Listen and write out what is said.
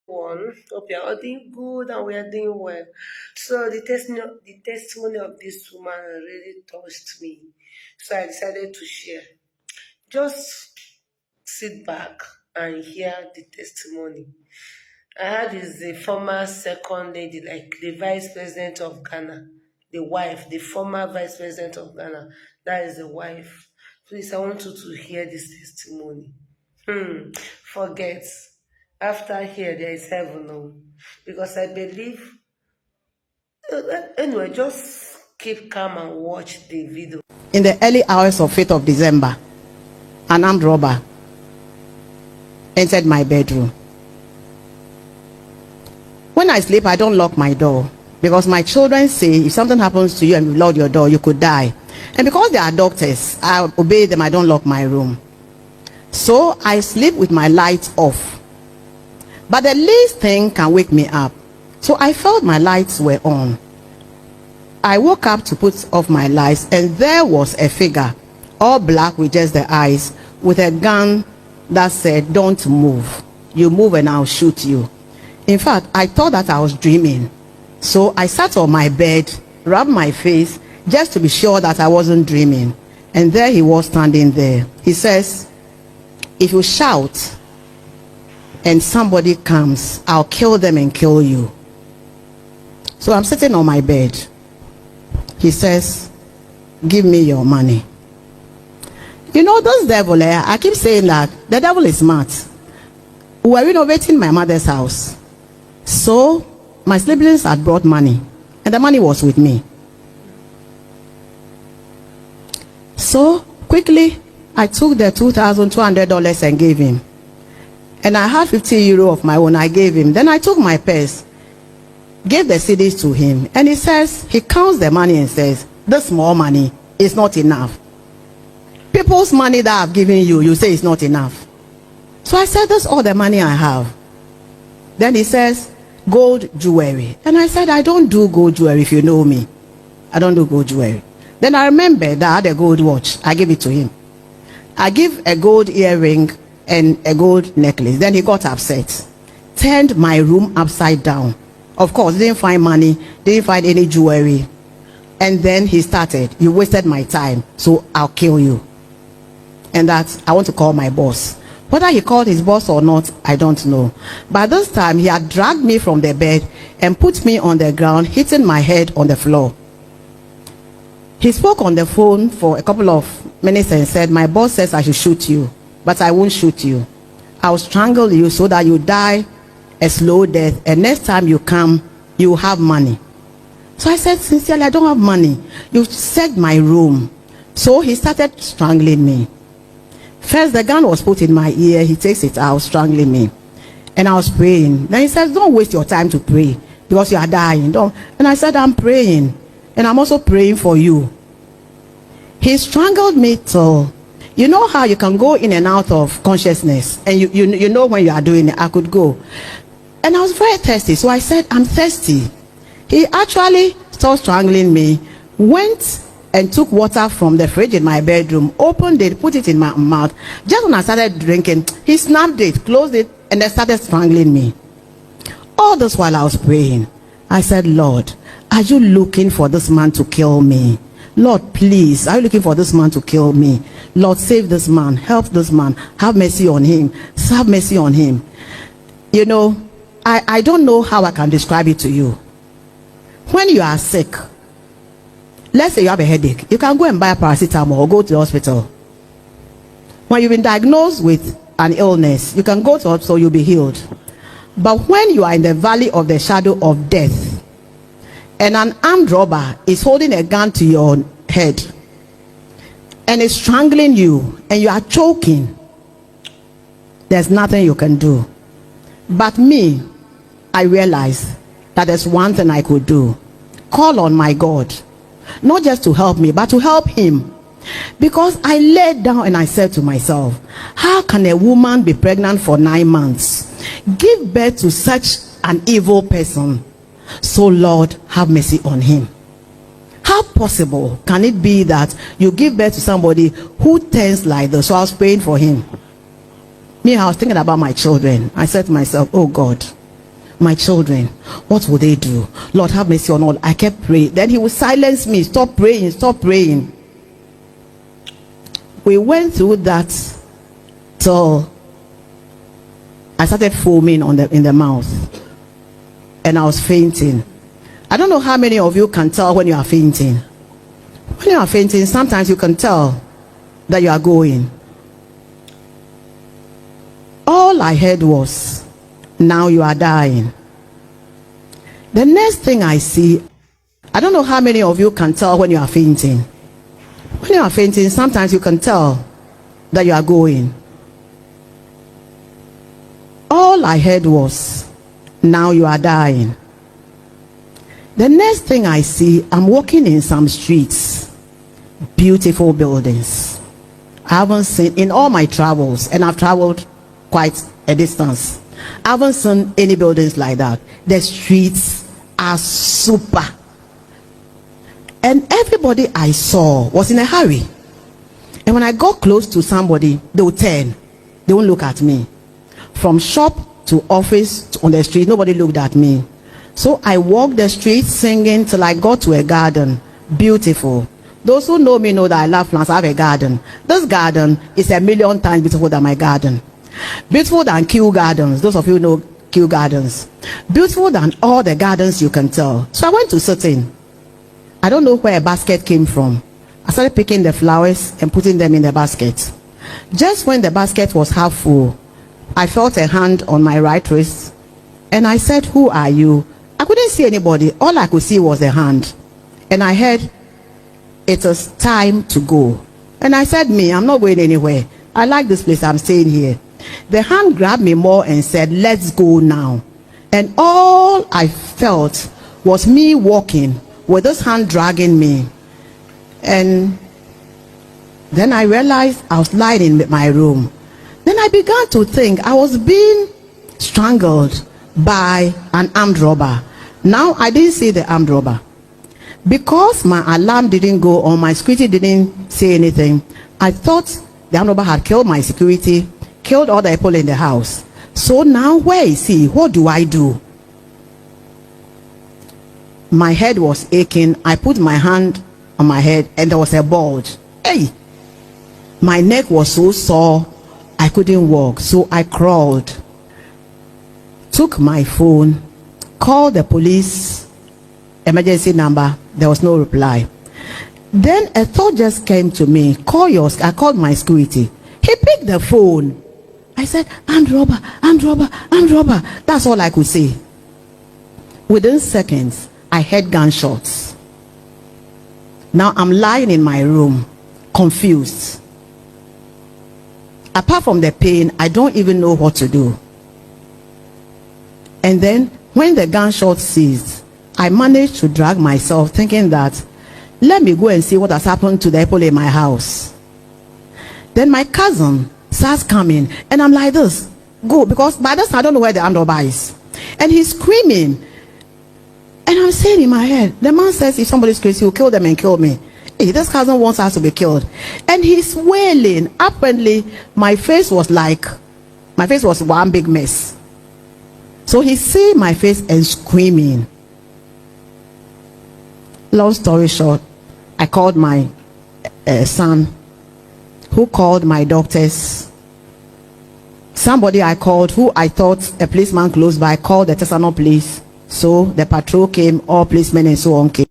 One, hope you're all doing good and we are doing well. So the testimony of this woman really touched me. So I decided to share. Just sit back and hear the testimony. I heard is the former second lady, like the vice president of Ghana, the wife, the former vice president of Ghana. That is the wife. Please, I want you to hear this testimony. Forget. After here, there is heaven. No. Because I believe. Anyway, just keep calm and watch the video. In the early hours of 5th of December, an armed robber entered my bedroom. When I sleep, I don't lock my door because my children say if something happens to you and you lock your door, you could die. And because they are doctors, I obey them. I don't lock my room. So I sleep with my lights off. But the least thing can wake me up. So I felt my lights were on. I woke up to put off my lights, and there was a figure, all black with just the eyes, with a gun that said, "Don't move. You move and I'll shoot you." In fact, I thought that I was dreaming. So I sat on my bed, rubbed my face, just to be sure that I wasn't dreaming. And there he was standing there. He says, "If you shout and somebody comes, I'll kill them and kill you." So I'm sitting on my bed. He says, "Give me your money." You know, those devil, I keep saying that the devil is smart. We were renovating my mother's house. So my siblings had brought money, and the money was with me. So quickly, I took the $2,200 and gave him. And I had 50 euro of my own. I gave him. Then I took my purse, gave the CDs to him, and he says, he counts the money and says, "This small money is not enough. People's money that I've given you, you say it's not enough." So I said, "That's all the money I have." Then he says, "Gold jewelry." And I said, "I don't do gold jewelry, if you know me. I don't do gold jewelry." Then I remembered that I had a gold watch. I gave it to him. I give a gold earring and a gold necklace. Then he got upset, turned my room upside down. Of course, didn't find money, didn't find any jewelry. And then he started, "You wasted my time, so I'll kill you." And that I want to call my boss. Whether he called his boss or not, I don't know. By this time, he had dragged me from the bed and put me on the ground, hitting my head on the floor. He spoke on the phone for a couple of minutes and said, "My boss says I should shoot you, but I won't shoot you. I'll strangle you so that you die a slow death, and next time you come, you have money." So I said, "Sincerely, I don't have money. You searched my room." So he started strangling me. First, the gun was put in my ear. He takes it out, strangling me. And I was praying. Then he says, "Don't waste your time to pray because you are dying." Don't. And I said, "I'm praying. And I'm also praying for you." He strangled me till, you know how you can go in and out of consciousness. And you know when you are doing it. I could go. And I was very thirsty. So I said, "I'm thirsty." He actually stopped strangling me, went and took water from the fridge in my bedroom, opened it, put it in my mouth. Just when I started drinking, he snapped it, closed it, and then started strangling me. All this while I was praying, I said, "Lord, are you looking for this man to kill me? Lord, please, are you looking for this man to kill me? Lord, save this man, help this man, have mercy on him, have mercy on him." You know, I don't know how I can describe it to you. When you are sick, let's say you have a headache, you can go and buy a paracetamol or go to the hospital. When you've been diagnosed with an illness, you can go to the hospital, you'll be healed. But when you are in the valley of the shadow of death, and an armed robber is holding a gun to your head and is strangling you and you are choking, there's nothing you can do. But me, I realized that there's one thing I could do: call on my God, not just to help me, but to help him. Because I laid down and I said to myself, how can a woman be pregnant for 9 months, give birth to such an evil person? So Lord, have mercy on him. How possible can it be that you give birth to somebody who turns like this? So I was praying for him. Me, I was thinking about my children. I said to myself, "Oh God, My children, what will they do? Lord, have mercy on all. I kept praying. Then he would silence me. Stop praying, stop praying. We went through that till I started foaming in the mouth. And I was fainting. I don't know how many of you can tell when you are fainting. When you are fainting, sometimes you can tell that you are going. All I heard was, now you are dying. The next thing I see, I don't know how many of you can tell when you are fainting. When you are fainting, sometimes you can tell that you are going. All I heard was, now you are dying. The next thing I see, I'm walking in some streets, beautiful buildings. I haven't seen, in all my travels, and I've traveled quite a distance, I haven't seen any buildings like that. The streets are super. And everybody I saw was in a hurry. And when I got close to somebody, they would turn. They won't look at me. From shop to office to on the street, nobody looked at me. So I walked the streets singing till I got to a garden. Beautiful. Those who know me know that I love plants. I have a garden. This garden is 1,000,000 times beautiful than my garden. Beautiful than Kew Gardens. Those of you know Kew Gardens. Beautiful than all the gardens you can tell. So I went to sit in. I don't know where a basket came from. I started picking the flowers and putting them in the basket. Just when the basket was half full, I felt a hand on my right wrist. And I said, who are you? I couldn't see anybody. All I could see was a hand. And I heard, it is time to go. And I said, me, I'm not going anywhere. I like this place. I'm staying here. The hand grabbed me more and said, let's go now. And all I felt was me walking with this hand dragging me. And then I realized I was lying in my room. Then I began to think I was being strangled by an armed robber. Now I didn't see the armed robber. Because my alarm didn't go on, my security didn't say anything, I thought the armed robber had killed my security, killed all the people in the house. So now where is he? What do I do? My head was aching. I put my hand on my head and there was a bulge. Hey! My neck was so sore, I couldn't walk. So I crawled, took my phone, called the police emergency number. There was no reply. Then a thought just came to me. I called my security. He picked the phone. I said, armed robber, armed robber, armed robber. That's all I could say. Within seconds, I heard gunshots. Now I'm lying in my room, confused. Apart from the pain, I don't even know what to do. And then when the gunshot ceased, I managed to drag myself, thinking that, let me go and see what has happened to the people in my house. Then my cousin starts coming, and I'm like this, go, because by this I don't know where the armed robber is. And he's screaming. And I'm saying in my head, the man says if somebody's crazy, he'll kill them and kill me. Hey, this cousin wants us to be killed. And he's wailing. Apparently, my face was one big mess. So he's seeing my face and screaming. Long story short, I called my son, who called my doctors. Somebody I called, who I thought a policeman close by, called the Tesano police. So the patrol came, all policemen and so on came.